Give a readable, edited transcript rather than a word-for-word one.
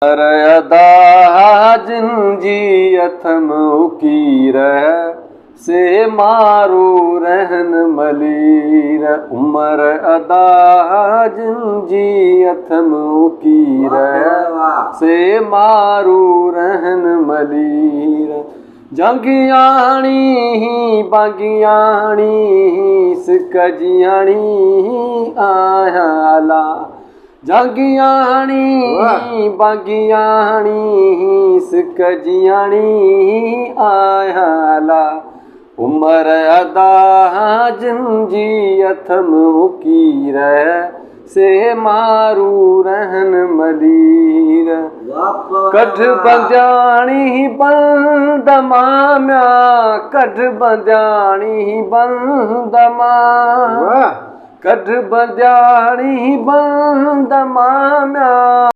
अदा जिनजी अथम उकीर से मारू रहन मलीर। उमर अदा जिनजी अथम उकीर से मारू रहन मलीर। जंगियाणी बागियाणी सिकजियाणी आयाला। जागियाणी बागियाणी सिकजियाणी आयाला। उमर अदा जिनजी अथम उकीर से मारू रहन मलीर। कढ बंजाणी बंदमा म्या कढ बंजाणी बंदमा कढ बंजाणी बंदमा म्या।